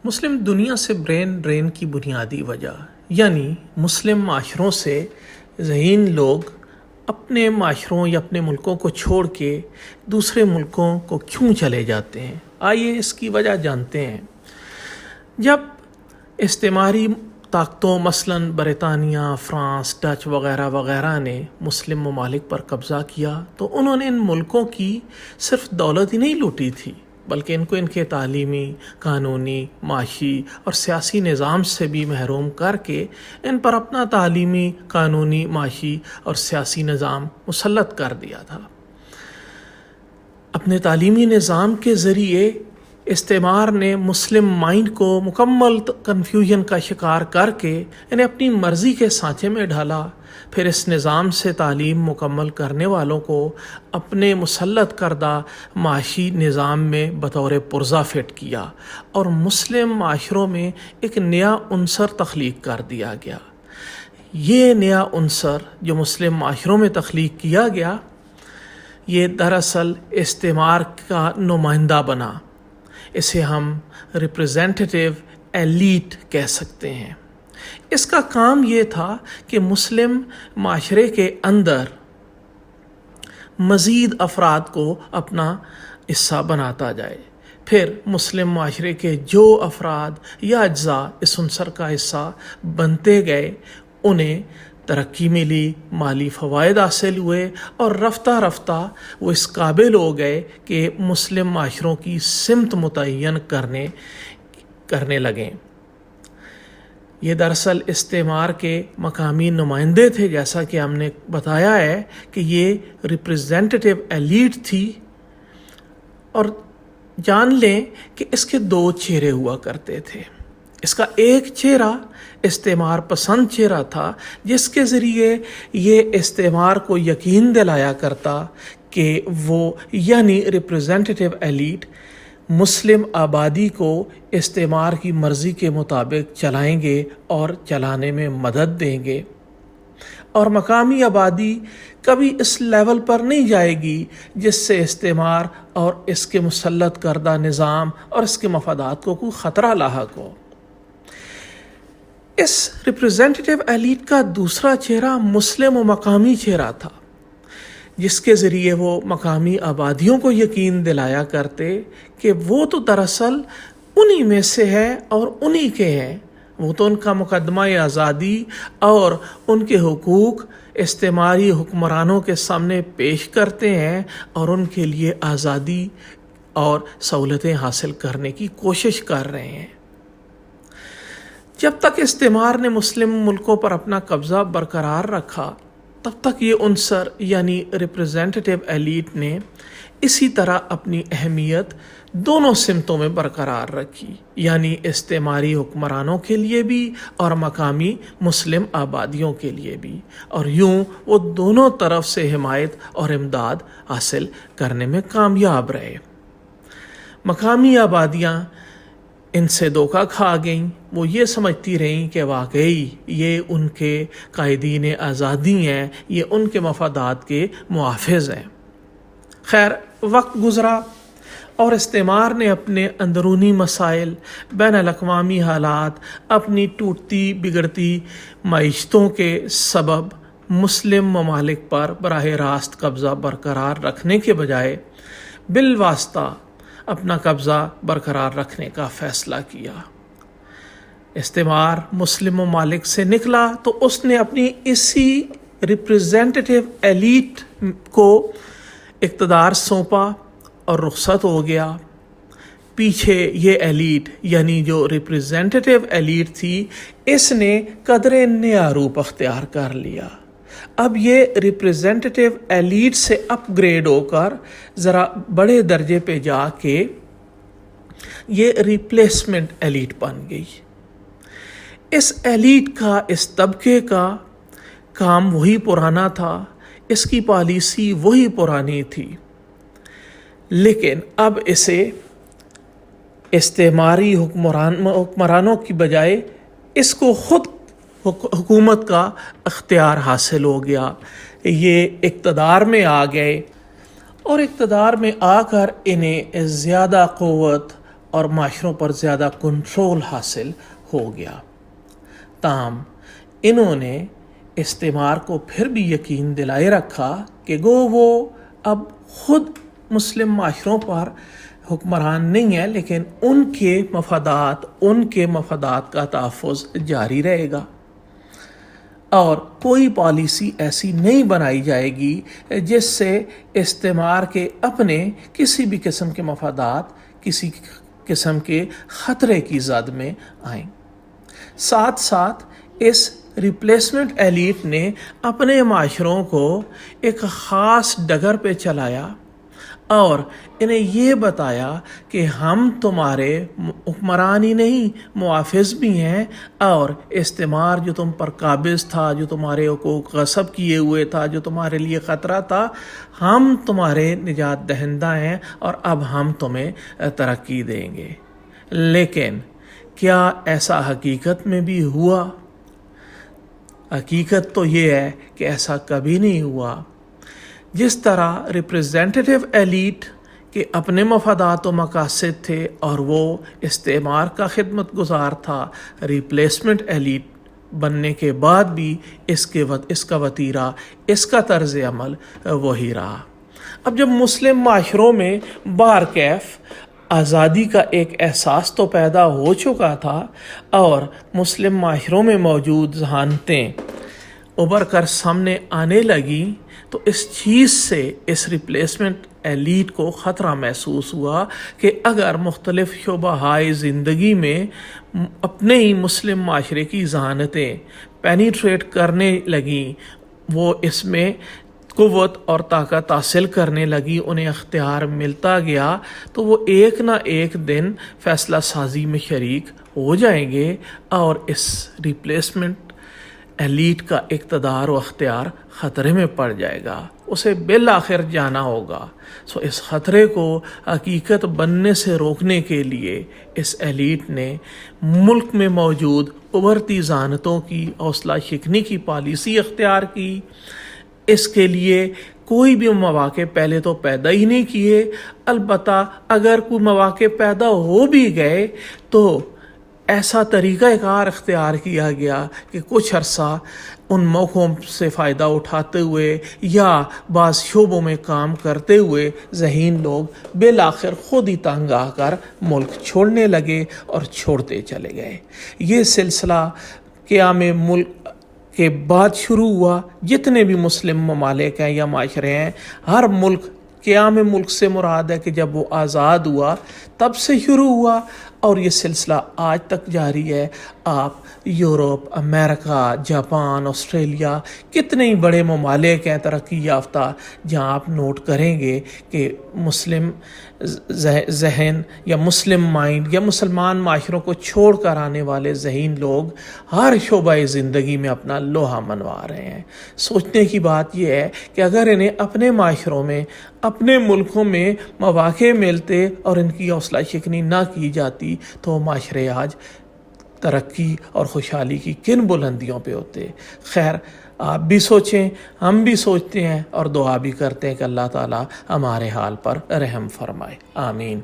مسلم دنیا سے brain drain کی بنیادی وجہ، یعنی مسلم معاشروں سے ذہین لوگ اپنے معاشروں یا اپنے ملکوں کو چھوڑ کے دوسرے ملکوں کو کیوں چلے جاتے ہیں؟ آئیے اس کی وجہ جانتے ہیں۔ جب استعماری طاقتوں مثلاً برطانیہ، فرانس، ڈچ وغیرہ وغیرہ نے مسلم ممالک پر قبضہ کیا تو انہوں نے ان ملکوں کی صرف دولت ہی نہیں لوٹی تھی، بلکہ ان کو ان کے تعلیمی، قانونی، معاشی اور سیاسی نظام سے بھی محروم کر کے ان پر اپنا تعلیمی، قانونی، معاشی اور سیاسی نظام مسلط کر دیا تھا۔ اپنے تعلیمی نظام کے ذریعے استعمار نے مسلم مائنڈ کو مکمل کنفیوژن کا شکار کر کے انہیں اپنی مرضی کے سانچے میں ڈالا، پھر اس نظام سے تعلیم مکمل کرنے والوں کو اپنے مسلط کردہ معاشی نظام میں بطور پرزہ فٹ کیا اور مسلم معاشروں میں ایک نیا عنصر تخلیق کر دیا گیا۔ یہ نیا عنصر جو مسلم معاشروں میں تخلیق کیا گیا، یہ دراصل استعمار کا نمائندہ بنا۔ اسے ہم ریپریزنٹیٹیو ایلیٹ کہہ سکتے ہیں۔ اس کا کام یہ تھا کہ مسلم معاشرے کے اندر مزید افراد کو اپنا حصہ بناتا جائے، پھر مسلم معاشرے کے جو افراد یا اجزاء اس عنصر کا حصہ بنتے گئے انہیں ترقی ملی، مالی فوائد حاصل ہوئے اور رفتہ رفتہ وہ اس قابل ہو گئے کہ مسلم معاشروں کی سمت متعین کرنے لگیں۔ یہ دراصل استعمار کے مقامی نمائندے تھے، جیسا کہ ہم نے بتایا ہے کہ یہ ریپریزنٹیٹیو ایلیٹ تھی۔ اور جان لیں کہ اس کے دو چہرے ہوا کرتے تھے۔ اس کا ایک چہرہ استعمار پسند چہرہ تھا، جس کے ذریعے یہ استعمار کو یقین دلایا کرتا کہ وہ یعنی ریپریزنٹیٹیو ایلیٹ مسلم آبادی کو استعمار کی مرضی کے مطابق چلائیں گے اور چلانے میں مدد دیں گے، اور مقامی آبادی کبھی اس لیول پر نہیں جائے گی جس سے استعمار اور اس کے مسلط کردہ نظام اور اس کے مفادات کو کوئی خطرہ لاحق ہو۔ اس ریپریزنٹیٹیو ایلیٹ کا دوسرا چہرہ مسلم و مقامی چہرہ تھا، جس کے ذریعے وہ مقامی آبادیوں کو یقین دلایا کرتے کہ وہ تو دراصل انہی میں سے ہے اور انہی کے ہیں، وہ تو ان کا مقدمہ آزادی اور ان کے حقوق استعماری حکمرانوں کے سامنے پیش کرتے ہیں اور ان کے لیے آزادی اور سہولتیں حاصل کرنے کی کوشش کر رہے ہیں۔ جب تک استعمار نے مسلم ملکوں پر اپنا قبضہ برقرار رکھا، تب تک یہ عنصر یعنی ریپریزنٹیٹیو ایلیٹ نے اسی طرح اپنی اہمیت دونوں سمتوں میں برقرار رکھی، یعنی استعماری حکمرانوں کے لیے بھی اور مقامی مسلم آبادیوں کے لیے بھی، اور یوں وہ دونوں طرف سے حمایت اور امداد حاصل کرنے میں کامیاب رہے۔ مقامی آبادیاں ان سے دھوکہ کھا گئیں، وہ یہ سمجھتی رہیں کہ واقعی یہ ان کے قائدین آزادی ہیں، یہ ان کے مفادات کے محافظ ہیں۔ خیر، وقت گزرا اور استعمار نے اپنے اندرونی مسائل، بین الاقوامی حالات، اپنی ٹوٹتی بگڑتی معیشتوں کے سبب مسلم ممالک پر براہ راست قبضہ برقرار رکھنے کے بجائے بالواسطہ اپنا قبضہ برقرار رکھنے کا فیصلہ کیا۔ استعمار مسلم ممالک سے نکلا تو اس نے اپنی اسی ریپریزنٹیٹیو ایلیٹ کو اقتدار سونپا اور رخصت ہو گیا۔ پیچھے یہ ایلیٹ یعنی جو ریپریزنٹیٹیو ایلیٹ تھی، اس نے قدرے نیا روپ اختیار کر لیا۔ اب یہ ریپریزنٹیٹیو ایلیٹ سے اپ گریڈ ہو کر ذرا بڑے درجے پہ جا کے یہ ریپلیسمنٹ ایلیٹ بن گئی۔ اس ایلیٹ کا، اس طبقے کا کام وہی پرانا تھا، اس کی پالیسی وہی پرانی تھی، لیکن اب اسے استعماری حکمرانوں کی بجائے اس کو خود حکومت کا اختیار حاصل ہو گیا۔ یہ اقتدار میں آ گئے اور اقتدار میں آ کر انہیں زیادہ قوت اور معاشروں پر زیادہ کنٹرول حاصل ہو گیا۔ تاہم انہوں نے استعمار کو پھر بھی یقین دلائے رکھا کہ گو وہ اب خود مسلم معاشروں پر حکمران نہیں ہے، لیکن ان کے مفادات کا تحفظ جاری رہے گا، اور کوئی پالیسی ایسی نہیں بنائی جائے گی جس سے استعمار کے اپنے کسی بھی قسم کے مفادات کسی قسم کے خطرے کی زد میں آئیں۔ ساتھ ساتھ اس ریپلیسمنٹ ایلیٹ نے اپنے معاشروں کو ایک خاص ڈگر پہ چلایا اور انہیں یہ بتایا کہ ہم تمہارے حکمران ہی نہیں، محافظ بھی ہیں، اور استعمار جو تم پر قابض تھا، جو تمہارے حقوق غصب کیے ہوئے تھا، جو تمہارے لیے خطرہ تھا، ہم تمہارے نجات دہندہ ہیں اور اب ہم تمہیں ترقی دیں گے۔ لیکن کیا ایسا حقیقت میں بھی ہوا؟ حقیقت تو یہ ہے کہ ایسا کبھی نہیں ہوا۔ جس طرح ریپریزنٹیٹیو ایلیٹ کے اپنے مفادات و مقاصد تھے اور وہ استعمار کا خدمت گزار تھا، ریپلیسمنٹ ایلیٹ بننے کے بعد بھی اس کا وتیرہ، اس کا طرز عمل وہی رہا۔ اب جب مسلم معاشروں میں بہرکیف آزادی کا ایک احساس تو پیدا ہو چکا تھا اور مسلم معاشروں میں موجود ذہانتیں ابھر کر سامنے آنے لگی، تو اس چیز سے اس ریپلیسمنٹ ایلیٹ کو خطرہ محسوس ہوا کہ اگر مختلف شعبۂ زندگی میں اپنے ہی مسلم معاشرے کی ذہانتیں پینیٹریٹ کرنے لگیں، وہ اس میں قوت اور طاقت حاصل کرنے لگی، انہیں اختیار ملتا گیا، تو وہ ایک نہ ایک دن فیصلہ سازی میں شریک ہو جائیں گے اور اس ریپلیسمنٹ ایلیٹ کا اقتدار و اختیار خطرے میں پڑ جائے گا، اسے بالآخر جانا ہوگا۔ اس خطرے کو حقیقت بننے سے روکنے کے لیے اس ایلیٹ نے ملک میں موجود ابھرتی ذہانتوں کی حوصلہ شکنی کی پالیسی اختیار کی۔ اس کے لیے کوئی بھی مواقع پہلے تو پیدا ہی نہیں کیے، البتہ اگر کوئی مواقع پیدا ہو بھی گئے تو ایسا طریقہ کار اختیار کیا گیا کہ کچھ عرصہ ان موقعوں سے فائدہ اٹھاتے ہوئے یا بعض شعبوں میں کام کرتے ہوئے ذہین لوگ بالآخر خود ہی تنگ آ کر ملک چھوڑنے لگے اور چھوڑتے چلے گئے۔ یہ سلسلہ قیام ملک کے بعد شروع ہوا۔ جتنے بھی مسلم ممالک ہیں یا معاشرے ہیں، ہر ملک، قیام ملک سے مراد ہے کہ جب وہ آزاد ہوا تب سے شروع ہوا، اور یہ سلسلہ آج تک جاری ہے۔ آپ یورپ، امریکہ، جاپان، آسٹریلیا، کتنے ہی بڑے ممالک ہیں ترقی یافتہ، جہاں آپ نوٹ کریں گے کہ مسلم ذہن یا مسلم مائنڈ یا مسلمان معاشروں کو چھوڑ کر آنے والے ذہین لوگ ہر شعبہ زندگی میں اپنا لوہا منوا رہے ہیں۔ سوچنے کی بات یہ ہے کہ اگر انہیں اپنے معاشروں میں، اپنے ملکوں میں مواقع ملتے اور ان کی حوصلہ شکنی نہ کی جاتی تو معاشرے آج ترقی اور خوشحالی کی کن بلندیوں پہ ہوتے۔ خیر، آپ بھی سوچیں، ہم بھی سوچتے ہیں اور دعا بھی کرتے ہیں کہ اللہ تعالیٰ ہمارے حال پر رحم فرمائے۔ آمین۔